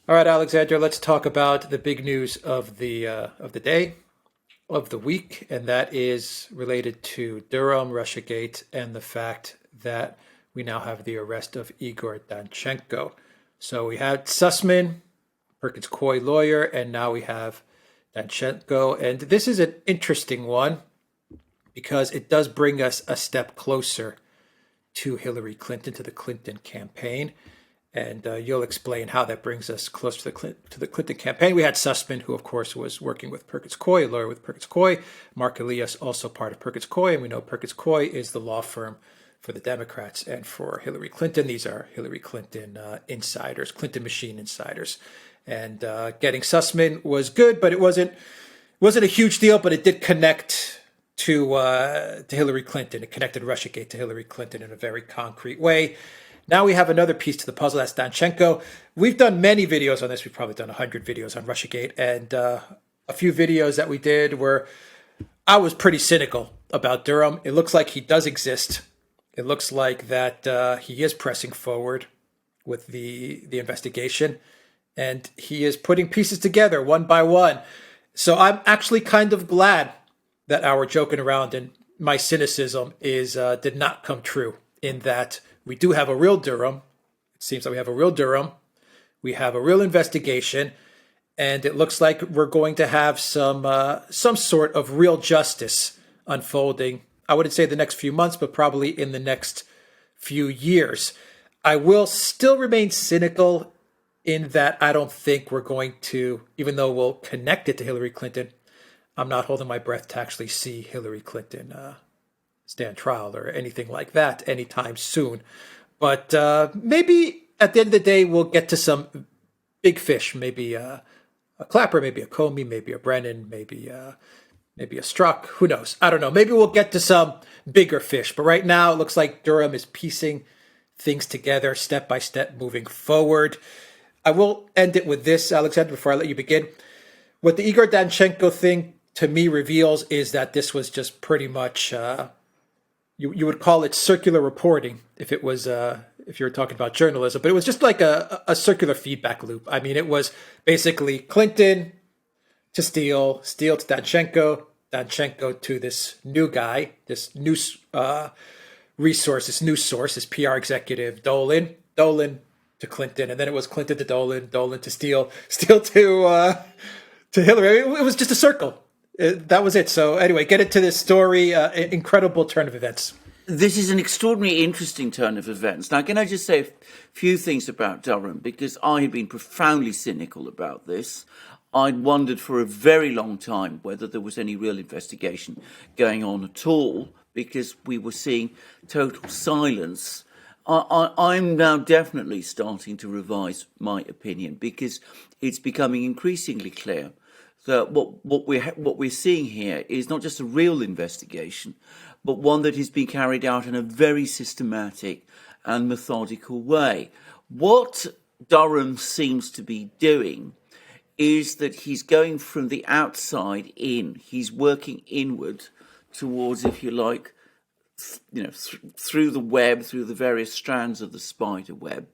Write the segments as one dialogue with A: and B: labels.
A: All right, Alexander, let's talk about the big news of the day, of the week, and that is related to Durham, Russiagate, and the fact that we now have the arrest of Igor Danchenko. So we had Sussman, Perkins Coie lawyer, and now we have Danchenko. And this is an interesting one because it does bring us a step closer to Hillary Clinton, to the Clinton campaign. And you'll explain how that brings us closer to the Clinton campaign. We had Sussman, who, of course, was working with Perkins Coie, a lawyer with Perkins Coie. Mark Elias, also part of Perkins Coie. And we know Perkins Coie is the law firm for the Democrats and for Hillary Clinton. These are Hillary Clinton insiders, Clinton machine insiders. And getting Sussman was good, but it wasn't a huge deal, but it did connect to Hillary Clinton. It connected Russiagate to Hillary Clinton in a very concrete way. Now we have another piece to the puzzle. That's Danchenko. We've done many videos on this. We've probably done 100 videos on Russiagate. And a few videos that we did where I was pretty cynical about Durham. It looks like he does exist. It looks like that he is pressing forward with the investigation. And he is putting pieces together one by one. So I'm actually kind of glad that our joking around and my cynicism did not come true, in that we do have a real Durham. It seems like we have a real Durham. We have a real investigation, and it looks like we're going to have some sort of real justice unfolding. I wouldn't say the next few months, but probably in the next few years. I will still remain cynical in that I don't think we're going to, even though we'll connect it to Hillary Clinton, I'm not holding my breath to actually see Hillary Clinton stand trial or anything like that anytime soon. But maybe at the end of the day, we'll get to some big fish. Maybe a Clapper, maybe a Comey, maybe a Brennan, maybe a Strzok. Who knows? I don't know. Maybe we'll get to some bigger fish. But right now, it looks like Durham is piecing things together step by step moving forward. I will end it with this, Alexander, before I let you begin. What the Igor Danchenko thing to me reveals is that this was just pretty much... You would call it circular reporting if it was if you were talking about journalism, but it was just like a circular feedback loop. I mean, it was basically Clinton to Steele, Steele to Danchenko, Danchenko to this new guy, this new resource, this new source, this PR executive, Dolan to Clinton, and then it was Clinton to Dolan to Steele, Steele to Hillary. It was just a circle. That was it. So anyway, get into this story. Incredible turn of events.
B: This is an extraordinarily interesting turn of events. Now, can I just say a few things about Durham? Because I had been profoundly cynical about this. I'd wondered for a very long time whether there was any real investigation going on at all, because we were seeing total silence. I'm now definitely starting to revise my opinion, because it's becoming increasingly clear that what we're seeing here is not just a real investigation, but one that is being carried out in a very systematic and methodical way. What Durham seems to be doing is that he's going from the outside in. He's working inward towards, if you like, through the web, through the various strands of the spider web,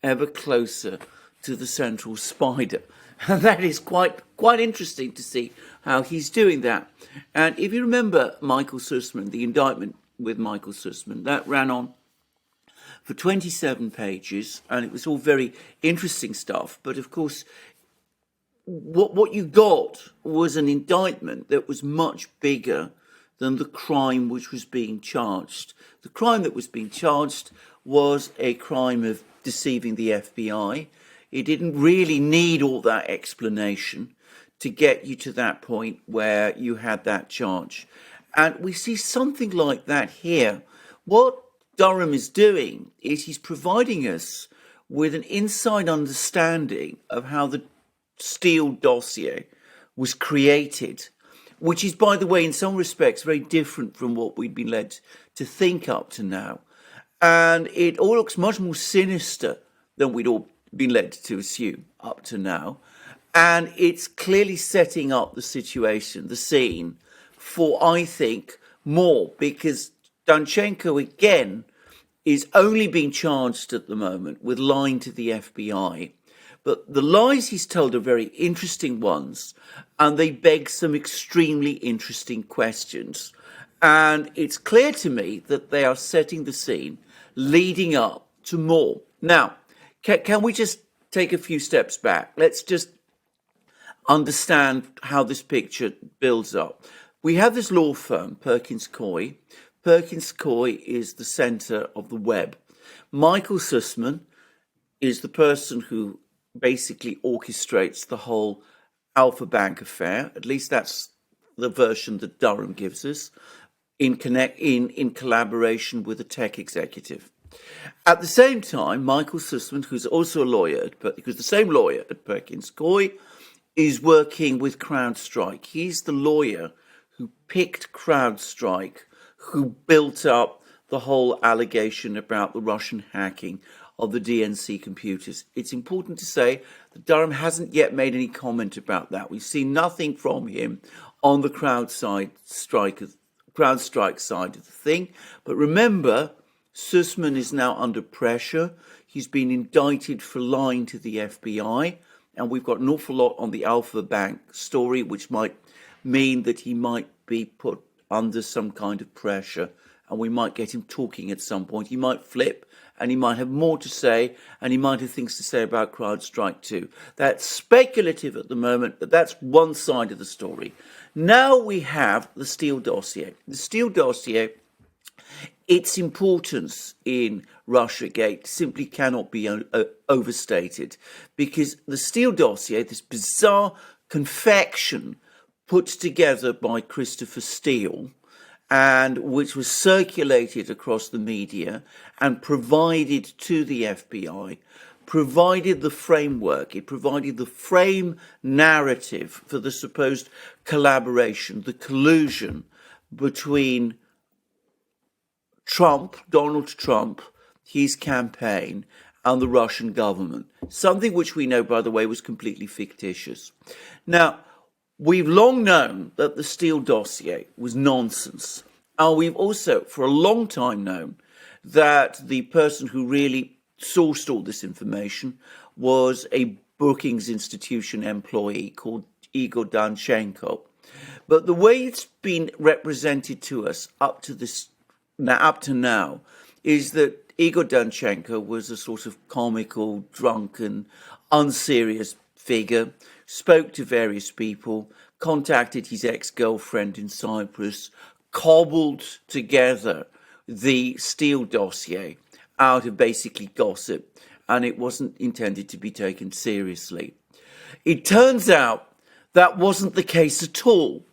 B: ever closer to the central spider. And that is quite interesting to see how he's doing that. And if you remember Michael Sussman, the indictment with Michael Sussman, that ran on for 27 pages, and it was all very interesting stuff. But of course, what you got was an indictment that was much bigger than the crime which was being charged. The crime that was being charged was a crime of deceiving the FBI. It didn't really need all that explanation to get you to that point where you had that charge. And we see something like that here. What Durham is doing is he's providing us with an inside understanding of how the Steele dossier was created, which is, by the way, in some respects very different from what we'd been led to think up to now. And it all looks much more sinister than we'd all been led to assume up to now. And it's clearly setting up the situation, the scene, for, I think, more, because Danchenko, again, is only being charged at the moment with lying to the FBI. But the lies he's told are very interesting ones, and they beg some extremely interesting questions. And it's clear to me that they are setting the scene, leading up to more. Now, can we just take a few steps back? Let's just understand how this picture builds up. We have this law firm, Perkins Coie. Perkins Coie is the center of the web. Michael Sussman is the person who basically orchestrates the whole Alpha Bank affair. At least that's the version that Durham gives us, in collaboration with a tech executive. At the same time, Michael Sussman, who's also a lawyer, who's the same lawyer at Perkins Coie, is working with CrowdStrike. He's the lawyer who picked CrowdStrike, who built up the whole allegation about the Russian hacking of the DNC computers. It's important to say that Durham hasn't yet made any comment about that. We've seen nothing from him on the CrowdStrike side of the thing. But remember, Sussman is now under pressure. He's been indicted for lying to the FBI. And we've got an awful lot on the Alpha Bank story, which might mean that he might be put under some kind of pressure. And we might get him talking at some point. He might flip, and he might have more to say, and he might have things to say about CrowdStrike too. That's speculative at the moment, but that's one side of the story. Now we have the Steele dossier. The Steele dossier, its importance in Russiagate simply cannot be overstated, because the Steele dossier, this bizarre confection put together by Christopher Steele, and which was circulated across the media and provided to the FBI, provided the framework, it provided the frame narrative for the supposed collaboration, the collusion between Donald Trump, his campaign, and the Russian government. Something which we know, by the way, was completely fictitious. Now, we've long known that the Steele dossier was nonsense. And we've also, for a long time, known that the person who really sourced all this information was a Brookings Institution employee called Igor Danchenko. But the way it's been represented to us up to now is that Igor Danchenko was a sort of comical, drunken, unserious figure, spoke to various people, contacted his ex-girlfriend in Cyprus, cobbled together the Steele dossier out of basically gossip, and it wasn't intended to be taken seriously. It turns out that wasn't the case at all.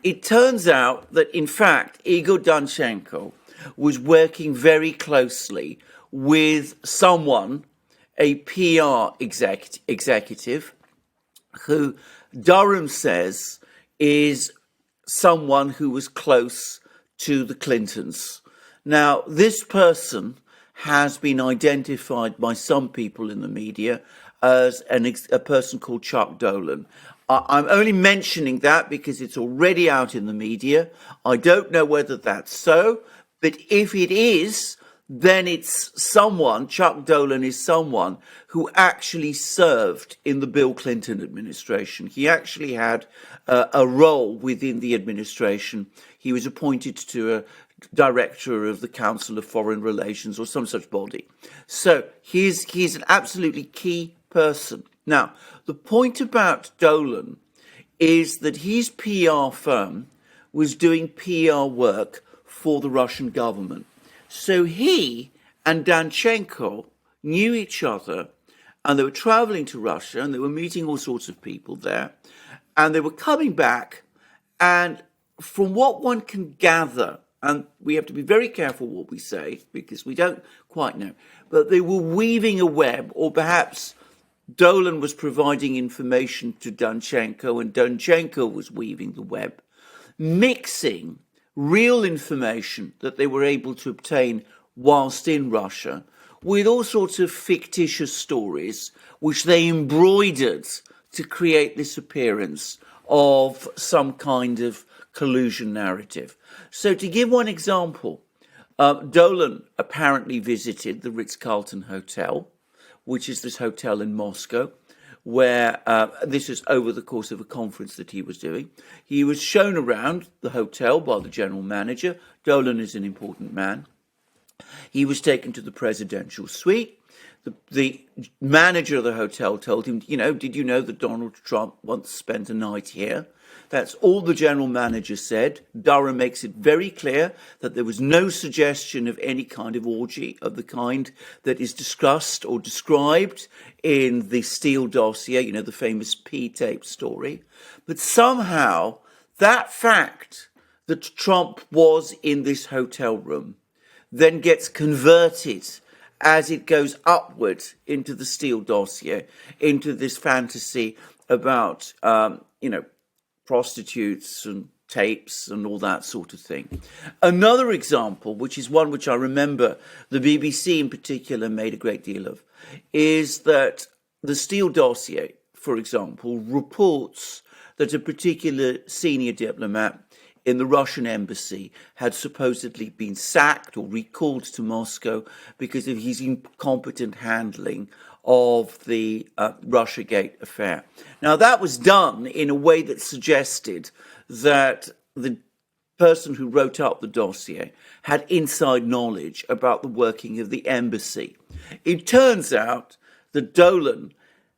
B: It turns out that, in fact, Igor Danchenko was working very closely with someone, a PR executive, who Durham says is someone who was close to the Clintons. Now, this person has been identified by some people in the media as a person called Chuck Dolan. I'm only mentioning that because it's already out in the media. I don't know whether that's so, but if it is, then it's someone, Chuck Dolan is someone who actually served in the Bill Clinton administration. He actually had a role within the administration. He was appointed to a director of the Council of Foreign Relations or some such body. So he's an absolutely key person. Now, the point about Dolan is that his PR firm was doing PR work for the Russian government. So he and Danchenko knew each other, and they were traveling to Russia, and they were meeting all sorts of people there, and they were coming back, and from what one can gather, and we have to be very careful what we say, because we don't quite know, but they were weaving a web, or perhaps Dolan was providing information to Danchenko, and Danchenko was weaving the web, mixing real information that they were able to obtain whilst in Russia with all sorts of fictitious stories which they embroidered to create this appearance of some kind of collusion narrative. So to give one example, Dolan apparently visited the Ritz-Carlton Hotel, which is this hotel in Moscow. where this was over the course of a conference that he was doing. He was shown around the hotel by the general manager. Dolan is an important man. He was taken to the presidential suite. The manager of the hotel told him, did you know that Donald Trump once spent a night here? That's all the general manager said. Durham makes it very clear that there was no suggestion of any kind of orgy of the kind that is discussed or described in the Steele dossier, the famous P-tape story. But somehow that fact that Trump was in this hotel room then gets converted as it goes upward into the Steele dossier, into this fantasy about, prostitutes and tapes and all that sort of thing. Another example, which is one which I remember the BBC in particular made a great deal of, is that the Steele dossier, for example, reports that a particular senior diplomat in the Russian embassy had supposedly been sacked or recalled to Moscow because of his incompetent handling of the Russiagate affair. Now, that was done in a way that suggested that the person who wrote up the dossier had inside knowledge about the working of the embassy. It turns out that Dolan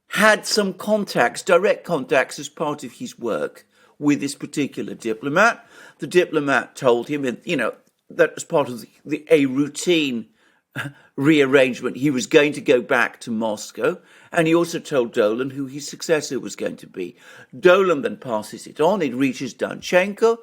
B: had some contacts, direct contacts, as part of his work with this particular diplomat. The diplomat told him, that as part of a routine rearrangement, he was going to go back to Moscow, and he also told Dolan who his successor was going to be. Dolan then passes it on. It reaches Danchenko.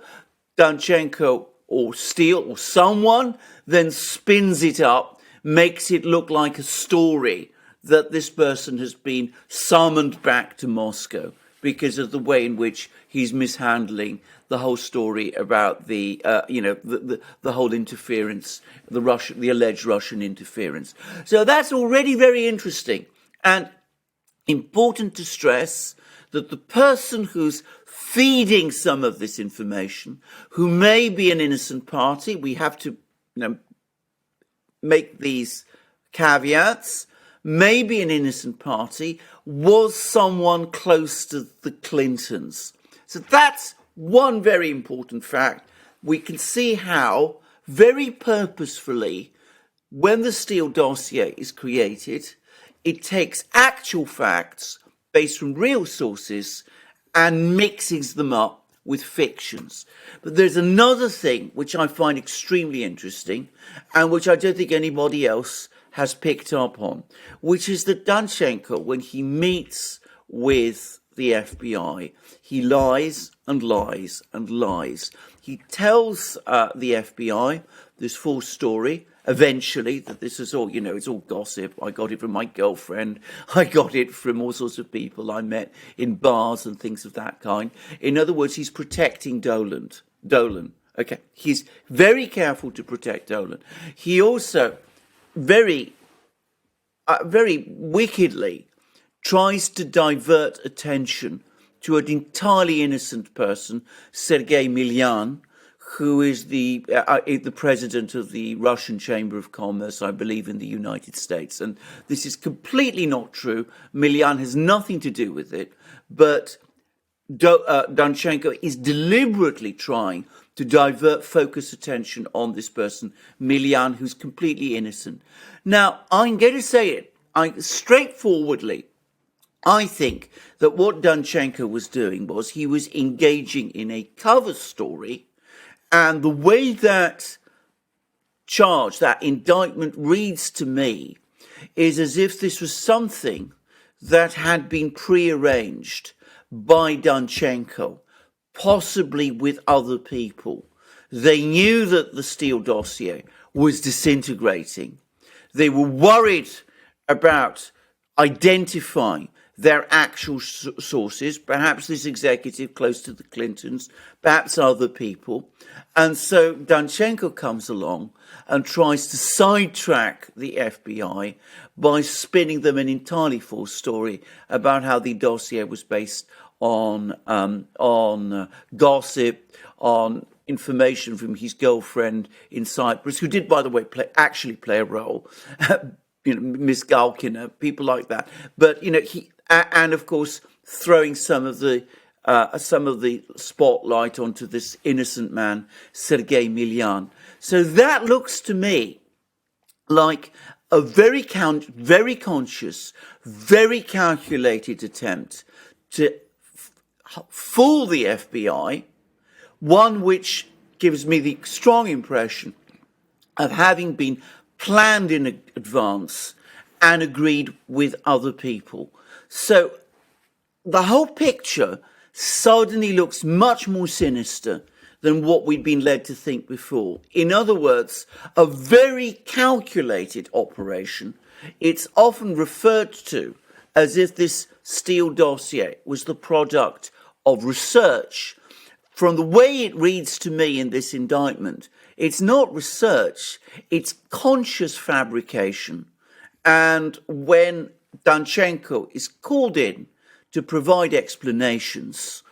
B: Danchenko or Steele or someone then spins it up, makes it look like a story that this person has been summoned back to Moscow because of the way in which he's mishandling the whole story about the whole interference, the alleged Russian interference. So that's already very interesting and important to stress that the person who's feeding some of this information, who may be an innocent party, we have to make these caveats, may be an innocent party, was someone close to the Clintons. So that's one very important fact. We can see how, very purposefully, when the Steele dossier is created, it takes actual facts based from real sources and mixes them up with fictions. But there's another thing which I find extremely interesting and which I don't think anybody else has picked up on, which is that Danchenko, when he meets with the FBI, he lies and lies and lies. He tells the FBI this false story, eventually, that this is all, it's all gossip. I got it from my girlfriend. I got it from all sorts of people I met in bars and things of that kind. In other words, he's protecting Dolan. Okay, he's very careful to protect Dolan. He also very wickedly tries to divert attention to an entirely innocent person, Sergei Milyan, who is the president of the Russian Chamber of Commerce, I believe, in the United States. And this is completely not true. Milyan has nothing to do with it, but Danchenko is deliberately trying to divert focus attention on this person, Milyan, who's completely innocent. Now, I'm going to say it straightforwardly. I think that what Danchenko was doing was he was engaging in a cover story, and the way that charge, that indictment reads to me, is as if this was something that had been prearranged by Danchenko, possibly with other people. They knew that the Steele dossier was disintegrating. They were worried about identifying their actual sources, perhaps this executive close to the Clintons, perhaps other people. And so Danchenko comes along and tries to sidetrack the FBI by spinning them an entirely false story about how the dossier was based on gossip, on information from his girlfriend in Cyprus, who did, by the way, actually play a role, Miss Galkina, people like that. But, and of course throwing some of the spotlight onto this innocent man, Sergei Milyan. So that looks to me like a very conscious, very calculated attempt to fool the FBI, one which gives me the strong impression of having been planned in advance and agreed with other people. So the whole picture suddenly looks much more sinister than what we'd been led to think before. In other words, a very calculated operation. It's often referred to as if this Steele dossier was the product of research. From the way it reads to me in this indictment, it's not research, it's conscious fabrication. And when Danchenko is called in to provide explanations,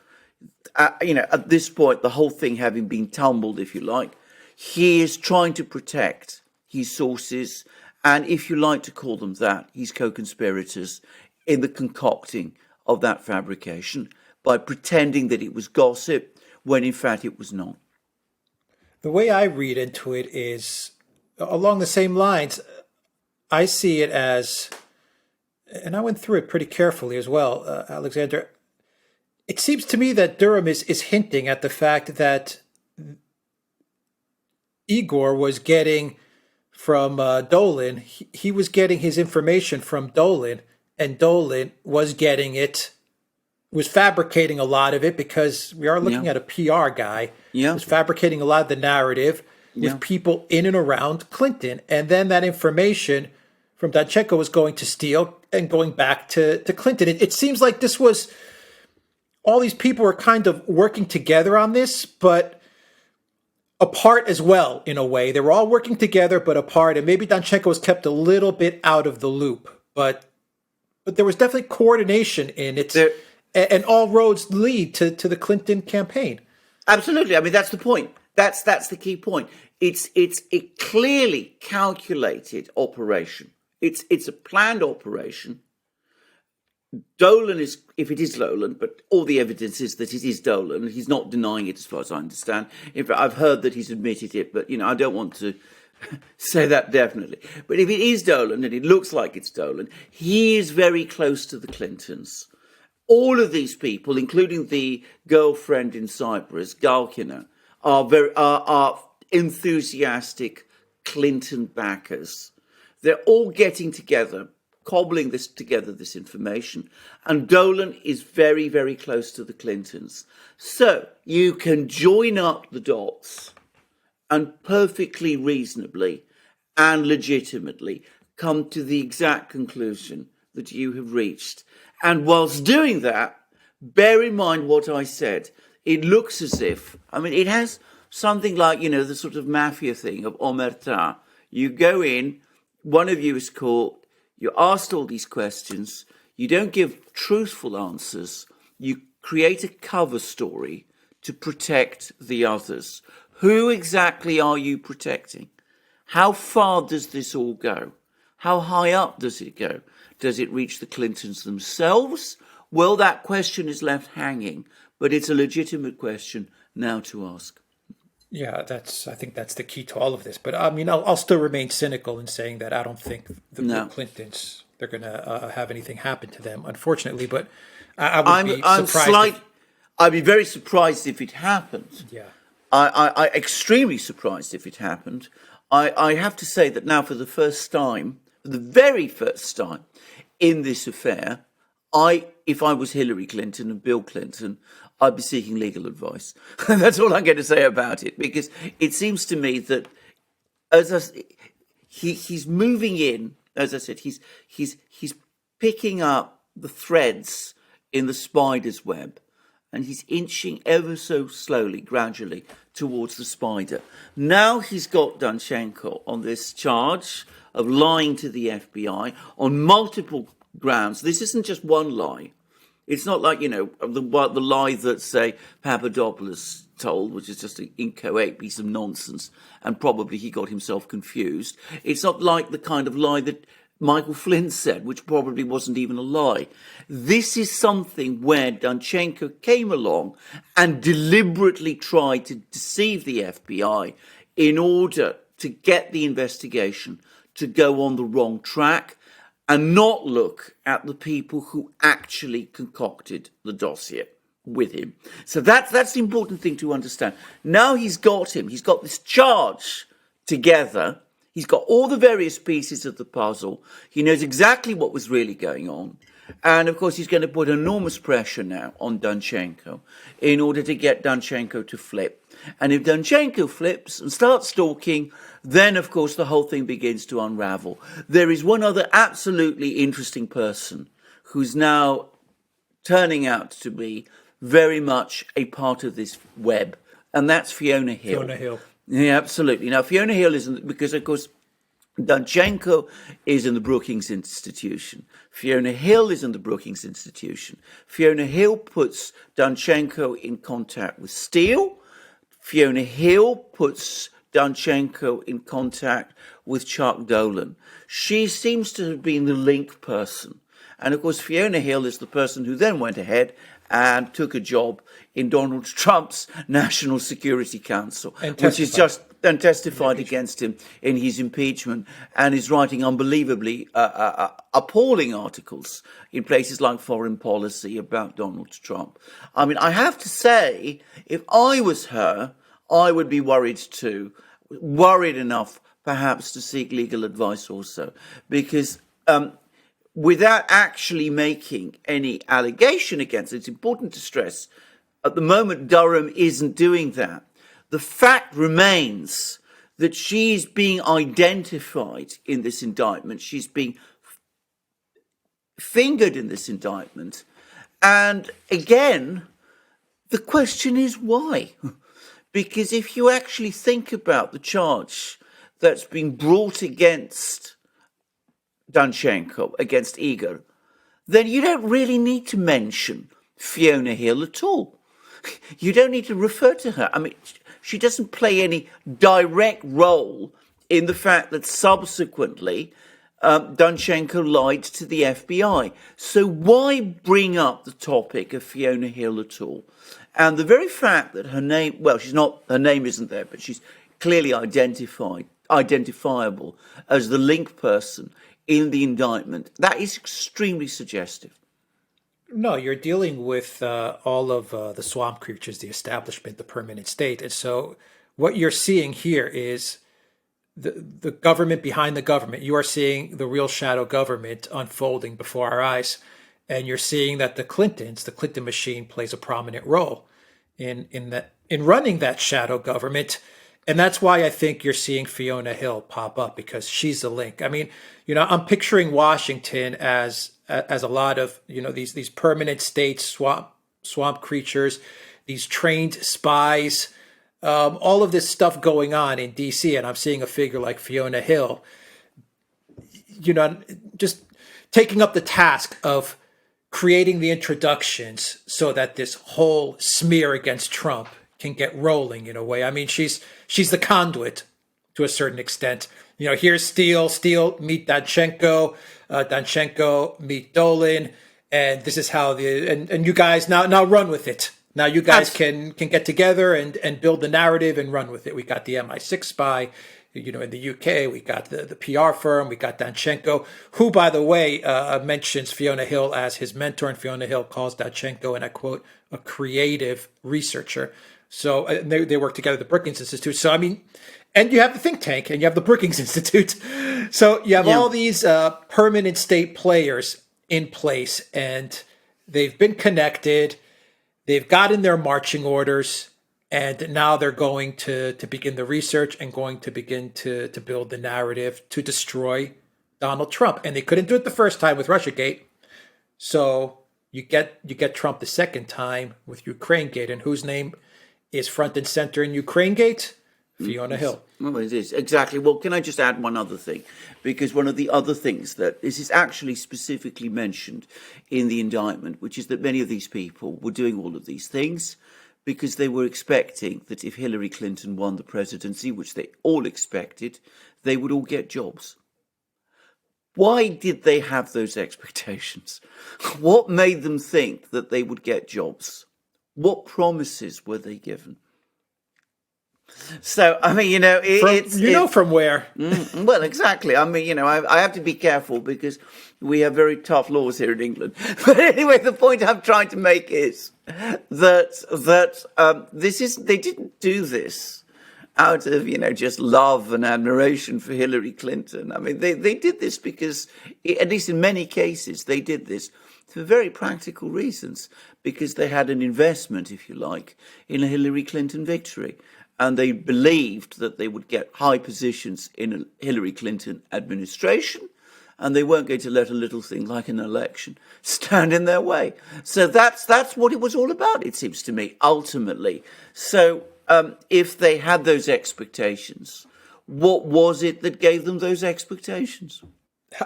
B: at this point, the whole thing having been tumbled, if you like, he is trying to protect his sources, and if you like to call them that, his co-conspirators in the concocting of that fabrication by pretending that it was gossip when in fact it was not.
A: The way I read into it is along the same lines. I see it as, and I went through it pretty carefully as well, Alexander. It seems to me that Durham is hinting at the fact that Igor was getting from Dolan, he was getting his information from Dolan, and Dolan was fabricating a lot of it, because we are looking at a PR guy.
B: Yeah.
A: Was fabricating a lot of the narrative with people in and around Clinton. And then that information from Danchenko was going to Steele and going back to Clinton. It seems like this was, all these people were kind of working together on this, but apart as well, in a way. They were all working together, but apart. And maybe Danchenko was kept a little bit out of the loop. But there was definitely coordination in it. And all roads lead to the Clinton campaign.
B: Absolutely. I mean, that's the point. That's the key point. It's a clearly calculated operation. It's a planned operation. Dolan is, if it is Dolan, but all the evidence is that it is Dolan. He's not denying it as far as I understand. In fact, I've heard that he's admitted it, but, I don't want to say that definitely. But if it is Dolan, and it looks like it's Dolan, he is very close to the Clintons. All of these people, including the girlfriend in Cyprus, Galkina, are enthusiastic Clinton backers. They're all getting together, cobbling this information, and Dolan is very, very close to the Clintons. So you can join up the dots and perfectly reasonably and legitimately come to the exact conclusion that you have reached. And whilst doing that, bear in mind what I said. It looks as if, it has something like, the sort of mafia thing of omerta. You go in, one of you is caught, you're asked all these questions, you don't give truthful answers, you create a cover story to protect the others. Who exactly are you protecting? How far does this all go? How high up does it go? Does it reach the Clintons themselves? Well, that question is left hanging, but it's a legitimate question now to ask.
A: Yeah, I think that's the key to all of this. But I'll still remain cynical in saying that I don't think the Clintons, they're going to have anything happen to them, unfortunately. But I would be surprised.
B: I'd be very surprised if it happened.
A: Yeah.
B: I extremely surprised if it happened. I have to say that now for the first time, for the very first time in this affair, if I was Hillary Clinton and Bill Clinton, I'd be seeking legal advice. That's all I'm going to say about it, because it seems to me that he's moving in. As I said, he's picking up the threads in the spider's web, and he's inching ever so slowly, gradually, towards the spider. Now he's got Danchenko on this charge of lying to the FBI on multiple grounds. This isn't just one lie. It's not like, the lie that, say, Papadopoulos told, which is just an inchoate piece of nonsense, and probably he got himself confused. It's not like the kind of lie that Michael Flynn said, which probably wasn't even a lie. This is something where Danchenko came along and deliberately tried to deceive the FBI in order to get the investigation to go on the wrong track and not look at the people who actually concocted the dossier with him. So that's the important thing to understand. Now he's got him. He's got this charge together. He's got all the various pieces of the puzzle. He knows exactly what was really going on. And of course, he's going to put enormous pressure now on Danchenko in order to get Danchenko to flip. And if Danchenko flips and starts stalking, then of course the whole thing begins to unravel. There is one other absolutely interesting person who's now turning out to be very much a part of this web, and that's Fiona Hill.
A: Fiona Hill.
B: Yeah, absolutely. Now, Fiona Hill isn't, because, of course, Danchenko is in the Brookings Institution. Fiona Hill is in the Brookings Institution. Fiona Hill puts Danchenko in contact with Steele. Fiona Hill puts Danchenko in contact with Chuck Dolan. She seems to have been the link person. And, of course, Fiona Hill is the person who then went ahead and took a job in Donald Trump's National Security Council, which is just and testified against him in his impeachment, and is writing unbelievably appalling articles in places like Foreign Policy about Donald Trump. I mean, I have to say, if I was her, I would be worried too, worried enough perhaps to seek legal advice also, because without actually making any allegation against it, it's important to stress, at the moment Durham isn't doing that. The fact remains that she's being identified in this indictment. She's being fingered in this indictment. And again, the question is why? Because if you actually think about the charge that's been brought against Danchenko, against Igor, then you don't really need to mention Fiona Hill at all. You don't need to refer to her. I mean, she doesn't play any direct role in the fact that subsequently Danchenko lied to the FBI. So why bring up the topic of Fiona Hill at all? And the very fact that her name, well, her name isn't there, but she's clearly identifiable as the link person in the indictment, that is extremely suggestive.
A: No, you're dealing with all of the swamp creatures, the establishment, the permanent state. And so what you're seeing here is the government behind the government. You are seeing the real shadow government unfolding before our eyes. And you're seeing that the Clinton machine plays a prominent role in running that shadow government. And that's why I think you're seeing Fiona Hill pop up, because she's the link. I mean, I'm picturing Washington as a lot of, these permanent state swamp creatures, these trained spies, all of this stuff going on in D.C. And I'm seeing a figure like Fiona Hill, just taking up the task of creating the introductions so that this whole smear against Trump can get rolling in a way. I mean, she's the conduit to a certain extent. Here's Steele, meet Danchenko, Danchenko meet Dolan, and this is how and you guys now run with it. Now you guys can get together and build the narrative and run with it. We got the MI6 spy, in the UK. We got the PR firm. We got Danchenko, who, by the way, mentions Fiona Hill as his mentor, and Fiona Hill calls Danchenko, and I quote, a creative researcher. So they work together at the Brookings Institute. So, I mean, and you have the think tank and you have the Brookings Institute. So you have all these permanent state players in place, and they've been connected. They've gotten their marching orders, and now they're going to begin the research and going to begin to build the narrative to destroy Donald Trump. And they couldn't do it the first time with Russiagate. So you get Trump the second time with Ukrainegate, and whose name is front and center in Ukrainegate? Fiona Hill.
B: Well, it is, exactly. Well, can I just add one other thing? Because one of the other things that this is actually specifically mentioned in the indictment, which is that many of these people were doing all of these things because they were expecting that if Hillary Clinton won the presidency, which they all expected, they would all get jobs. Why did they have those expectations? What made them think that they would get jobs? What promises were they given? So, I mean,
A: from where.
B: Well, exactly. I mean, I have to be careful because we have very tough laws here in England. But anyway, the point I'm trying to make is that they didn't do this out of, just love and admiration for Hillary Clinton. I mean, they did this because, at least in many cases, they did this for very practical reasons, because they had an investment, if you like, in a Hillary Clinton victory. And they believed that they would get high positions in a Hillary Clinton administration, and they weren't going to let a little thing like an election stand in their way. So that's what it was all about, it seems to me, ultimately. So if they had those expectations, what was it that gave them those expectations?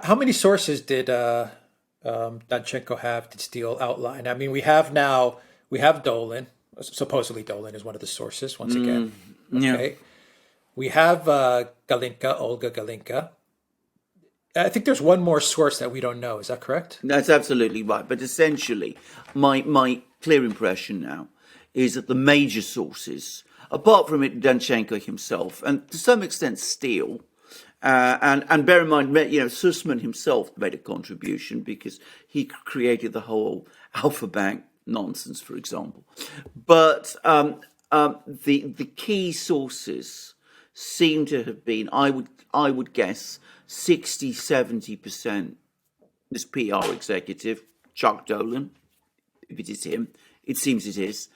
A: How many sources did Danchenko have? Did Steele outline? I mean, we have Dolan. Supposedly Dolan is one of the sources, once again. Okay.
B: Yeah.
A: We have Olga Galinka. I think there's one more source that we don't know. Is that correct?
B: That's absolutely right. But essentially, my clear impression now is that the major sources, apart from Danchenko himself, and to some extent Steele, and bear in mind, Sussman himself made a contribution because he created the whole Alpha Bank nonsense, for example. But the key sources seem to have been, I would guess, 60-70% this PR executive, Chuck Dolan, if it is him, it seems it is,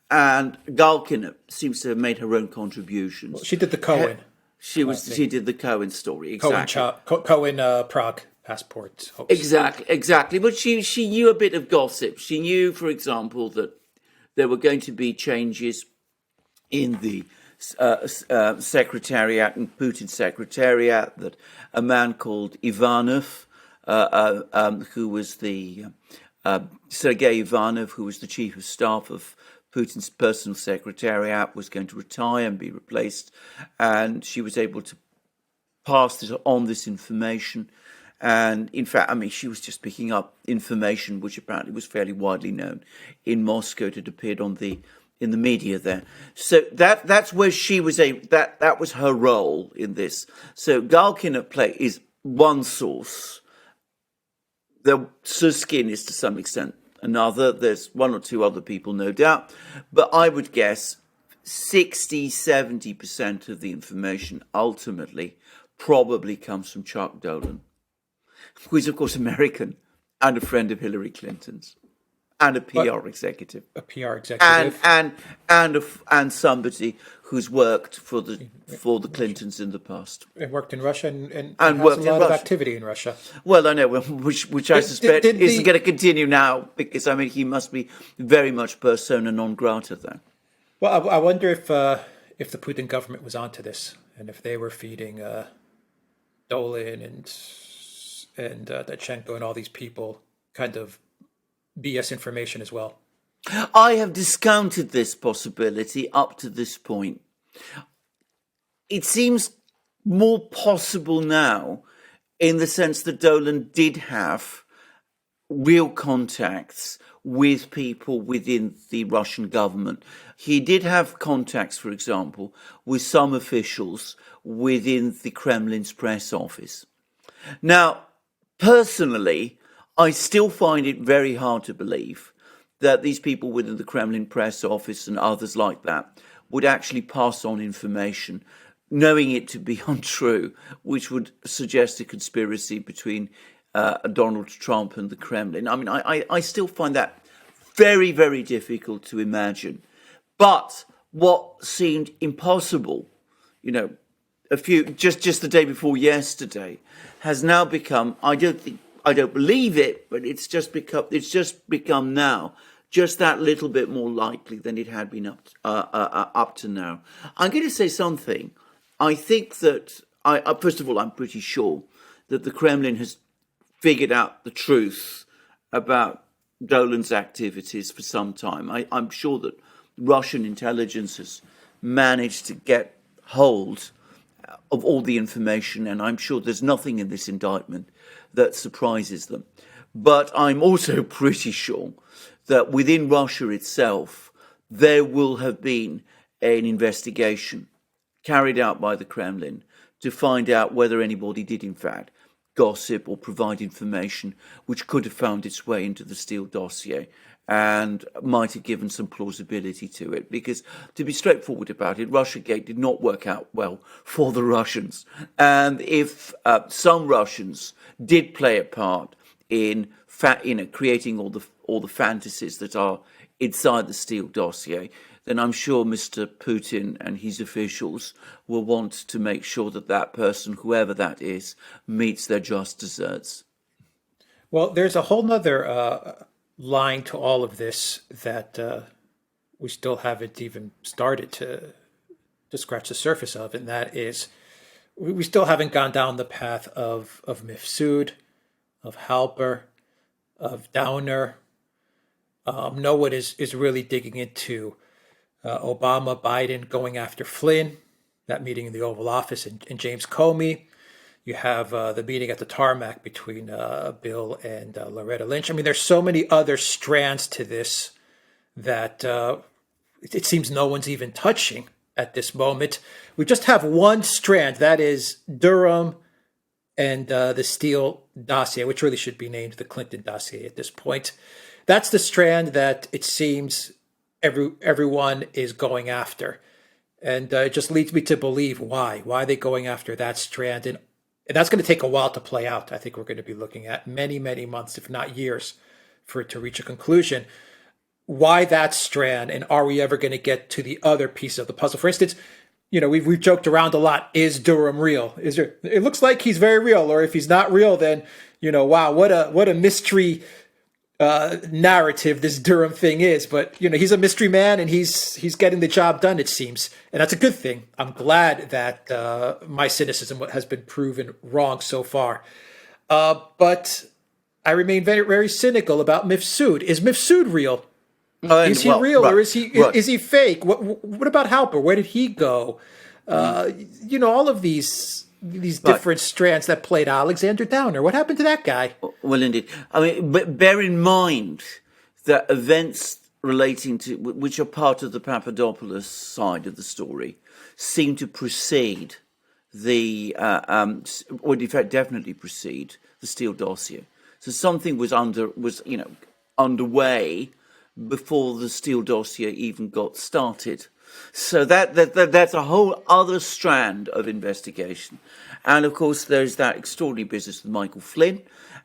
B: and Galkina seems to have made her own contributions.
A: Well, she did the Cohen.
B: She did the Cohen story, exactly.
A: Cohen Prague passport hoax.
B: Exactly. But she knew a bit of gossip. She knew, for example, that there were going to be changes in the secretariat, in Putin's secretariat, that a man called Ivanov, who was the Sergei Ivanov, who was the chief of staff of Putin's personal secretariat, was going to retire and be replaced, and she was able to pass this information. And in fact, I mean, she was just picking up information which apparently was fairly widely known in Moscow. It had appeared in the media there. So that's where she was that was her role in this. So Galkina is one source. The Suskin is to some extent another. There's one or two other people, no doubt. But I would guess 60-70% of the information ultimately probably comes from Chuck Dolan, who is, of course, American and a friend of Hillary Clinton's, and a PR executive.
A: A PR executive.
B: And somebody who's worked for the Clintons in the past.
A: And worked in Russia and
B: has
A: worked a lot of activity in Russia.
B: Well, I know, which I suspect isn't going to continue now, because, I mean, he must be very much persona non grata there.
A: Well, I wonder if the Putin government was onto this, and if they were feeding Dolan and Danchenko and all these people kind of BS information as well.
B: I have discounted this possibility up to this point. It seems more possible now in the sense that Dolan did have real contacts with people within the Russian government. He did have contacts, for example, with some officials within the Kremlin's press office. Now, personally, I still find it very hard to believe that these people within the Kremlin press office and others like that would actually pass on information, knowing it to be untrue, which would suggest a conspiracy between Donald Trump and the Kremlin. I mean, I still find that very, very difficult to imagine. But what seemed impossible, just the day before yesterday, has now become, I don't believe it, but it's just become now just that little bit more likely than it had been up to now. I'm going to say something. I think that first of all, I'm pretty sure that the Kremlin has figured out the truth about Dolan's activities for some time. I'm sure that Russian intelligence has managed to get hold of all the information, and I'm sure there's nothing in this indictment that surprises them. But I'm also pretty sure that within Russia itself, there will have been an investigation carried out by the Kremlin to find out whether anybody did in fact gossip or provide information which could have found its way into the Steele dossier and might have given some plausibility to it. Because, to be straightforward about it, Russiagate did not work out well for the Russians. And if some Russians did play a part in creating all the fantasies that are inside the Steele dossier, then I'm sure Mr. Putin and his officials will want to make sure that that person, whoever that is, meets their just desserts.
A: Well, there's a whole nother line to all of this that we still haven't even started to scratch the surface of, and that is we still haven't gone down the path of Mifsud, of Halper, of Downer. No one is really digging into Obama, Biden going after Flynn, that meeting in the Oval Office, and James Comey. You have the meeting at the tarmac between Bill and Loretta Lynch. I mean, there's so many other strands to this that it seems no one's even touching at this moment. We just have one strand, that is Durham and the Steele dossier, which really should be named the Clinton dossier at this point. That's the strand that it seems everyone is going after. And it just leads me to believe why. Why are they going after that strand? And that's going to take a while to play out. I think we're going to be looking at many, many months, if not years, for it to reach a conclusion. Why that strand? And are we ever going to get to the other piece of the puzzle? For instance, we've joked around a lot. Is Durham real? It looks like he's very real. Or if he's not real, then, wow, what a mystery narrative this Durham thing is. But he's a mystery man, and he's getting the job done, it seems, and that's a good thing. I'm glad that my cynicism has been proven wrong so far, but I remain very, very cynical about Mifsud. Is Mifsud real? Is he real, or is he fake? What about Halper? Where did he go? All of these different strands that played Alexander Downer. What happened to that guy?
B: Well, indeed. I mean, but bear in mind that events relating to, which are part of the Papadopoulos side of the story, seem to precede or in fact definitely precede the Steele dossier. So something was underway before the Steele dossier even got started. So that's a whole other strand of investigation. And of course, there's that extraordinary business with Michael Flynn.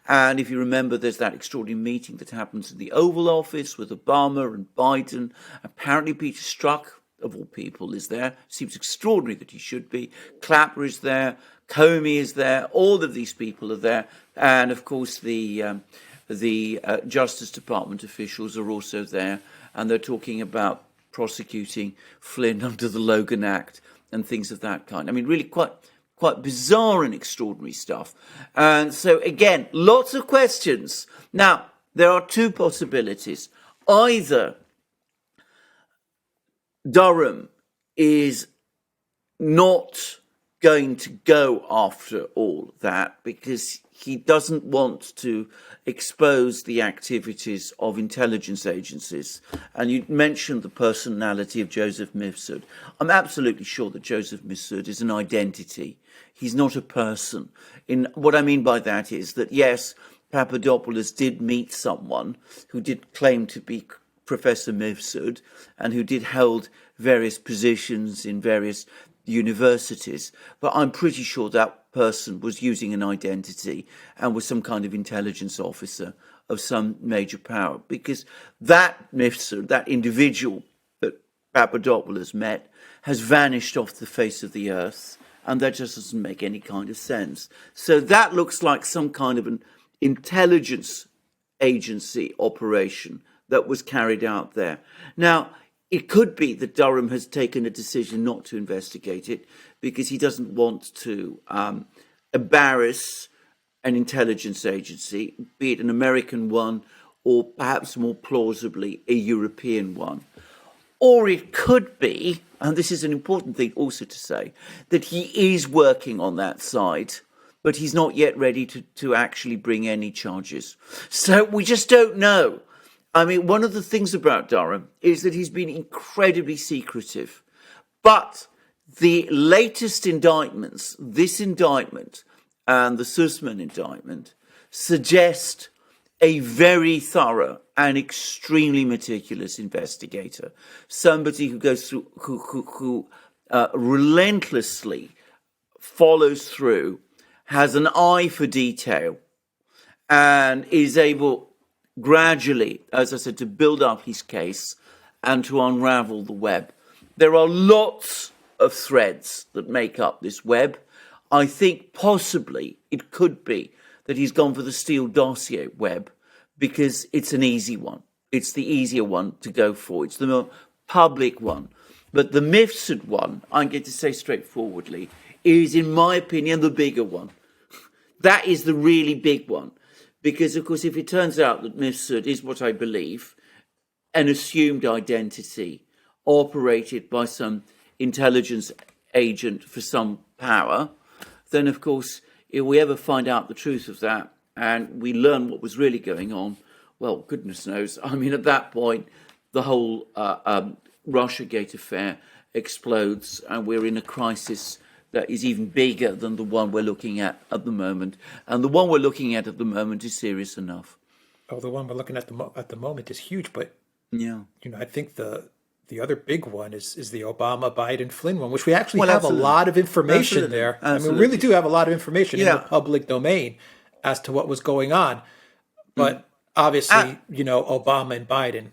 B: And if you remember, there's that extraordinary meeting that happens in the Oval Office with Obama and Biden. Apparently, Peter Strzok, of all people, is there. Seems extraordinary that he should be. Clapper is there. Comey is there. All of these people are there. And of course, the Justice Department officials are also there. And they're talking about prosecuting Flynn under the Logan Act and things of that kind. I mean, really quite bizarre and extraordinary stuff. And so, again, lots of questions. Now, there are two possibilities. Either Durham is not going to go after all that because he doesn't want to expose the activities of intelligence agencies. And you mentioned the personality of Joseph Mifsud. I'm absolutely sure that Joseph Mifsud is an identity. He's not a person. What I mean by that is that, yes, Papadopoulos did meet someone who did claim to be Professor Mifsud and who did hold various positions in various universities, but I'm pretty sure that person was using an identity and was some kind of intelligence officer of some major power, because that Mifsud, that individual that Papadopoulos met, has vanished off the face of the earth, and that just doesn't make any kind of sense. So that looks like some kind of an intelligence agency operation that was carried out there. Now, it could be that Durham has taken a decision not to investigate it because he doesn't want to embarrass an intelligence agency, be it an American one or perhaps more plausibly a European one. Or it could be, and this is an important thing also to say, that he is working on that side, but he's not yet ready to actually bring any charges. So we just don't know. I mean, one of the things about Durham is that he's been incredibly secretive. But the latest indictments, this indictment and the Sussman indictment, suggest a very thorough and extremely meticulous investigator, somebody who goes through, who relentlessly follows through, has an eye for detail, and is able gradually, as I said, to build up his case and to unravel the web. There are lots of threads that make up this web. I think possibly it could be that he's gone for the Steele dossier web because it's an easy one. It's the easier one to go for. It's the more public one. But the BITCHUTE one, I'm going to say straightforwardly, is, in my opinion, the bigger one. That is the really big one. Because, of course, if it turns out that BITCHUTE is what I believe, an assumed identity operated by some intelligence agent for some power, then, of course, if we ever find out the truth of that and we learn what was really going on, well, goodness knows. I mean, at that point, the whole Russiagate affair explodes and we're in a crisis that is even bigger than the one we're looking at the moment. And the one we're looking at the moment is serious enough.
A: Oh, the one we're looking at the moment is huge, but
B: yeah,
A: I think the other big one is the Obama, Biden, Flynn one, which we actually have
B: absolutely.
A: a lot of information
B: Absolutely.
A: there.
B: Absolutely.
A: I mean, we really do have a lot of information in
B: Yeah.
A: the public domain as to what was going on. But obviously, Obama and Biden,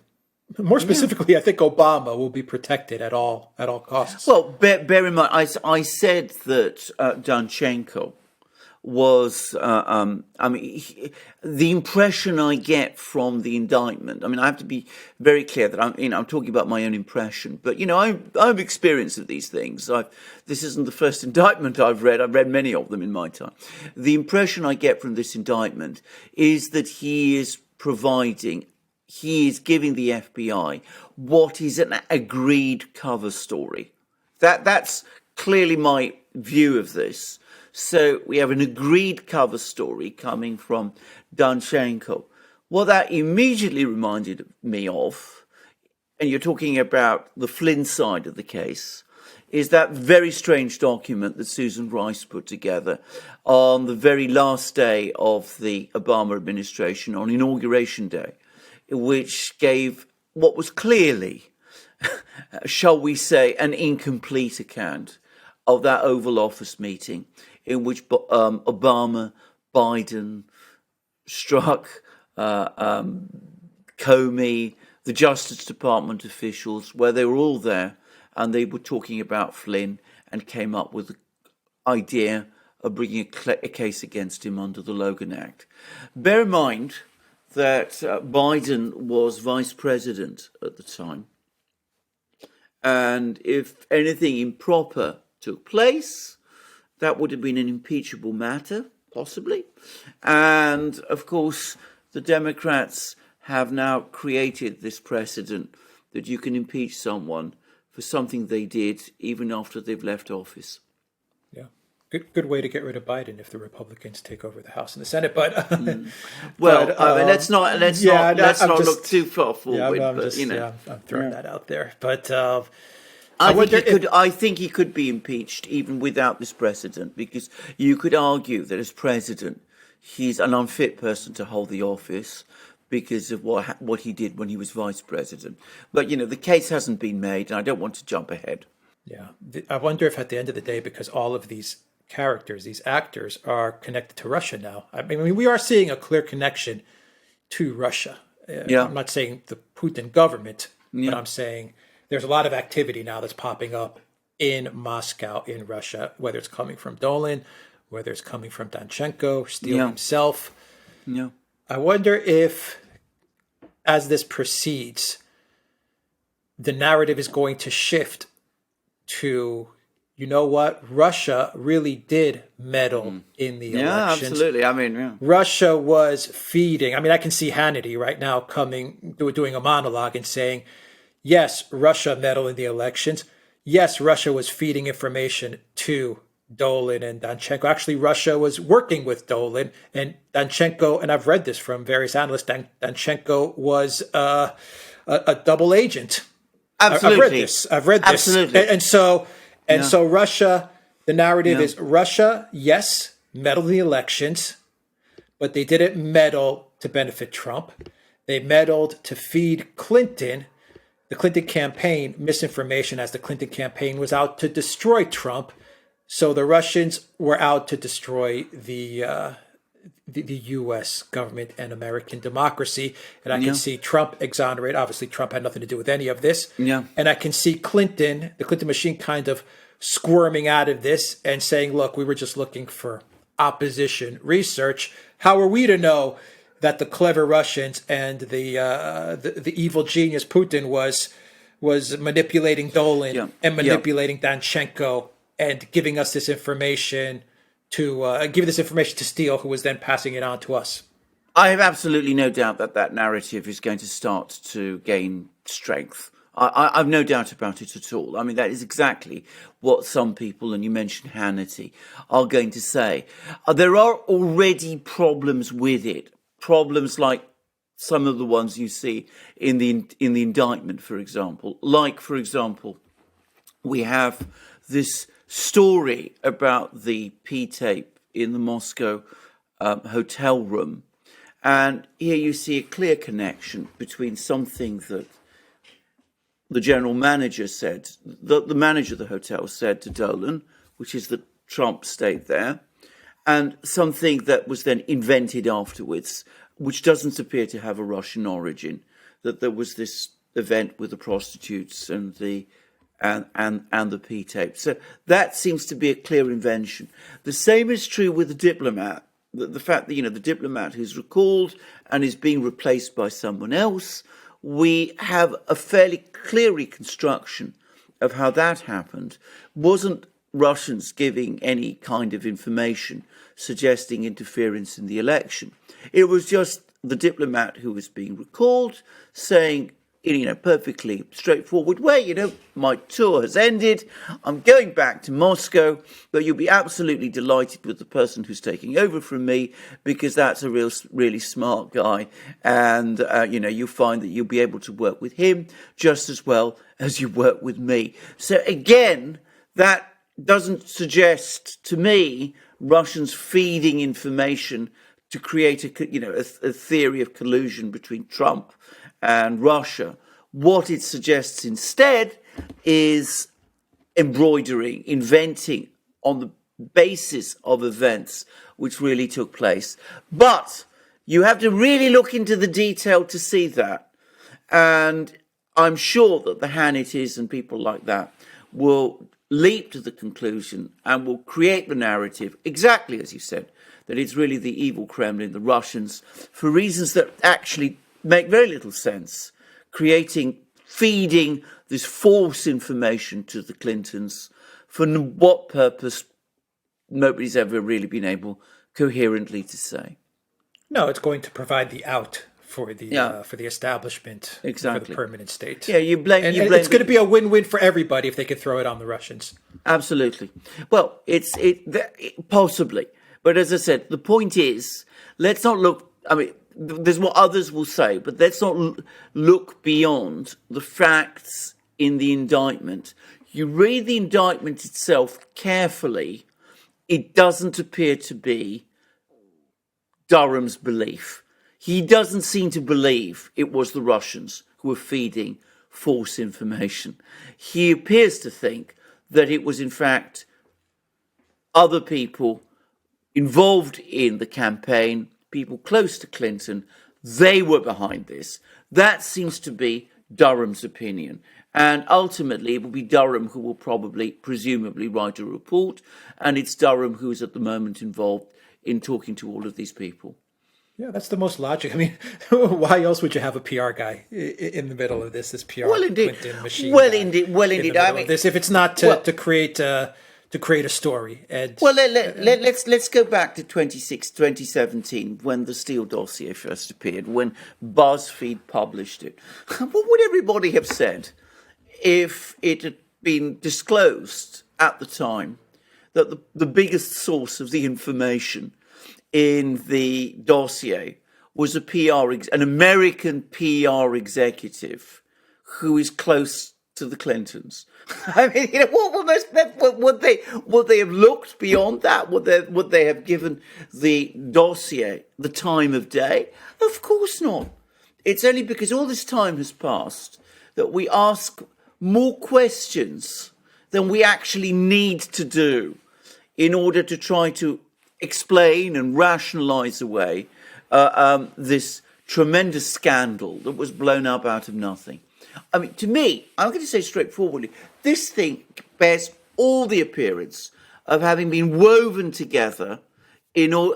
A: more specifically, I think Obama will be protected at all costs.
B: Well, bear in mind, I said that Danchenko was, the impression I get from the indictment. I mean, I have to be very clear that I'm talking about my own impression. But I've experienced of these things. This isn't the first indictment I've read. I've read many of them in my time. The impression I get from this indictment is that he is giving the FBI what is an agreed cover story. That's clearly my view of this. So we have an agreed cover story coming from Danchenko. What that immediately reminded me of, and you're talking about the Flynn side of the case, is that very strange document that Susan Rice put together on the very last day of the Obama administration, on Inauguration Day, which gave what was clearly, shall we say, an incomplete account of that Oval Office meeting in which Obama, Biden, Strzok, Comey, the Justice Department officials, where they were all there and they were talking about Flynn and came up with the idea of bringing a case against him under the Logan Act. Bear in mind that Biden was vice president at the time. And if anything improper took place, that would have been an impeachable matter, possibly. And, of course, the Democrats have now created this precedent that you can impeach someone for something they did even after they've left office.
A: Yeah. Good way to get rid of Biden if the Republicans take over the House and the Senate. But
B: well, let's not look too far forward.
A: I'm throwing that out there. But
B: I think he could be impeached even without this precedent, because you could argue that as president, he's an unfit person to hold the office because of what he did when he was vice president. But, the case hasn't been made, and I don't want to jump ahead.
A: Yeah. I wonder if at the end of the day, because all of these characters, these actors, are connected to Russia now. I mean, we are seeing a clear connection to Russia. I'm not saying the Putin government, but I'm saying there's a lot of activity now that's popping up in Moscow, in Russia, whether it's coming from Dolan, whether it's coming from Danchenko, Steele himself.
B: Yeah.
A: I wonder if, as this proceeds, the narrative is going to shift to, Russia really did meddle in the elections.
B: Yeah, absolutely. I mean,
A: Russia was feeding. I mean, I can see Hannity right now doing a monologue and saying, yes, Russia meddled in the elections. Yes, Russia was feeding information to Dolan and Danchenko. Actually, Russia was working with Dolan and Danchenko, and I've read this from various analysts. Danchenko was a double agent.
B: Absolutely.
A: I've read this.
B: Absolutely.
A: So Russia. The narrative is Russia, yes, meddled in the elections, but they didn't meddle to benefit Trump. They meddled to feed Clinton, the Clinton campaign, misinformation, as the Clinton campaign was out to destroy Trump. So the Russians were out to destroy the U.S. government and American democracy. And I can see Trump exonerate. Obviously, Trump had nothing to do with any of this.
B: Yeah.
A: And I can see Clinton, the Clinton machine, kind of squirming out of this and saying, look, we were just looking for opposition research. How are we to know that the clever Russians and the evil genius Putin was manipulating Dolan and manipulating Danchenko and giving us this information to Steele, who was then passing it on to us?
B: I have absolutely no doubt that narrative is going to start to gain strength. I've no doubt about it at all. I mean, that is exactly what some people, and you mentioned Hannity, are going to say. There are already problems with it. Problems like some of the ones you see in the indictment, for example. Like, for example, we have this story about the P-tape in the Moscow hotel room. And here you see a clear connection between something that the general manager said, the manager of the hotel said to Dolan, which is that Trump stayed there, and something that was then invented afterwards, which doesn't appear to have a Russian origin, that there was this event with the prostitutes and the P-tape. So that seems to be a clear invention. The same is true with the diplomat. The fact that, the diplomat who's recalled and is being replaced by someone else, we have a fairly clear reconstruction of how that happened. Wasn't Russians giving any kind of information suggesting interference in the election. It was just the diplomat who was being recalled saying, in a perfectly straightforward way, my tour has ended. I'm going back to Moscow, but you'll be absolutely delighted with the person who's taking over from me because that's a really smart guy. And, you'll find that you'll be able to work with him just as well as you work with me. So again, that doesn't suggest to me Russians feeding information to create a theory of collusion between Trump and Russia. What it suggests instead is embroidering, inventing on the basis of events which really took place. But you have to really look into the detail to see that. And I'm sure that the Hannitys and people like that will leap to the conclusion and will create the narrative, exactly as you said, that it's really the evil Kremlin, the Russians, for reasons that actually make very little sense, feeding this false information to the Clintons. For what purpose, nobody's ever really been able coherently to say.
A: No, it's going to provide the out for the establishment,
B: exactly,
A: for the permanent state.
B: Yeah, you blame.
A: It's going to be a win-win for everybody if they can throw it on the Russians.
B: Absolutely. Well, possibly, but as I said, the point is, let's not look. I mean, there's what others will say, but let's not look beyond the facts in the indictment. You read the indictment itself carefully, it doesn't appear to be Durham's belief. He doesn't seem to believe it was the Russians who were feeding false information. He appears to think that it was, in fact, other people involved in the campaign, people close to Clinton. They were behind this. That seems to be Durham's opinion. And ultimately, it will be Durham who will presumably write a report. And it's Durham who is at the moment involved in talking to all of these people.
A: Yeah, that's the most logic. I mean, why else would you have a PR guy in the middle of this PR Clinton machine?
B: Indeed.
A: I mean, if it's not to create a story. And
B: let's go back to 2017 when the Steele dossier first appeared, when BuzzFeed published it. What would everybody have said if it had been disclosed at the time that the biggest source of the information in the dossier was an American PR executive who is close to the Clintons. I mean, would they have looked beyond that? Would they have given the dossier the time of day? Of course not. It's only because all this time has passed that we ask more questions than we actually need to do in order to try to explain and rationalize away this tremendous scandal that was blown up out of nothing. I mean, to me, I'm going to say straightforwardly, this thing bears all the appearance of having been woven together in all,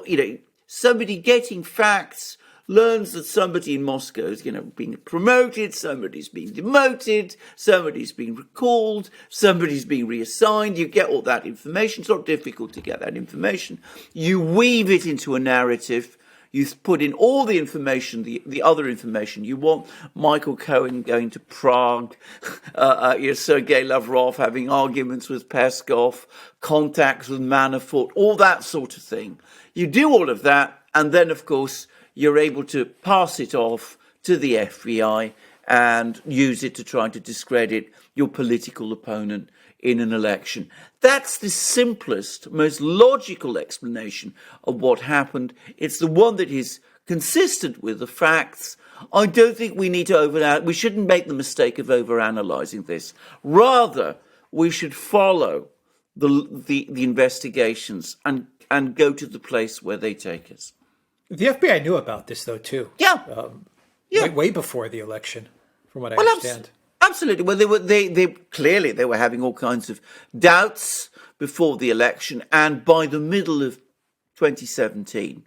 B: somebody getting facts, learns that somebody in Moscow is, being promoted, somebody's being demoted, somebody's being recalled, somebody's being reassigned. You get all that information. It's not difficult to get that information. You weave it into a narrative. You put in all the information, the other information you want. Michael Cohen going to Prague, Sergei Lavrov having arguments with Peskov, contacts with Manafort, all that sort of thing. You do all of that, and then, of course, you're able to pass it off to the FBI and use it to try to discredit your political opponent in an election. That's the simplest, most logical explanation of what happened. It's the one that is consistent with the facts. I don't think we need to we shouldn't make the mistake of overanalyzing this. Rather, we should follow the investigations and go to the place where they take us.
A: The FBI knew about this, though, too.
B: Yeah.
A: Way before the election, from what I understand.
B: Absolutely. Well, they clearly they were having all kinds of doubts before the election, and by the middle of 2017,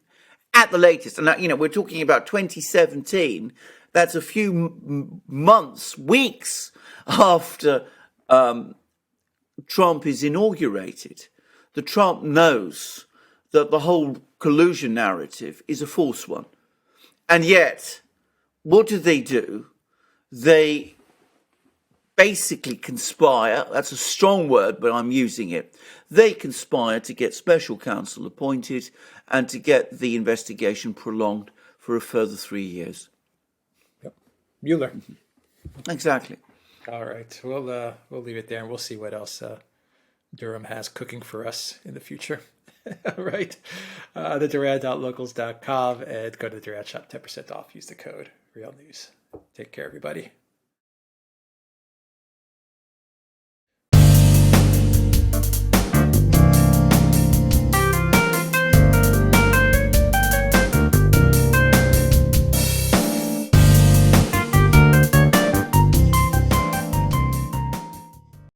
B: at the latest, and we're talking about 2017. That's a few months, weeks after Trump is inaugurated. The Trump knows that the whole collusion narrative is a false one, and yet, what do? They basically conspire, that's a strong word, but I'm using it. They conspire to get special counsel appointed and to get the investigation prolonged for a further 3 years.
A: Yep. Mueller.
B: Exactly.
A: All right. We'll leave it there and we'll see what else Durham has cooking for us in the future. All right. The Duran.locals.com and go to the Duran shop, 10% off. Use the code REALNEWS. Take care, everybody.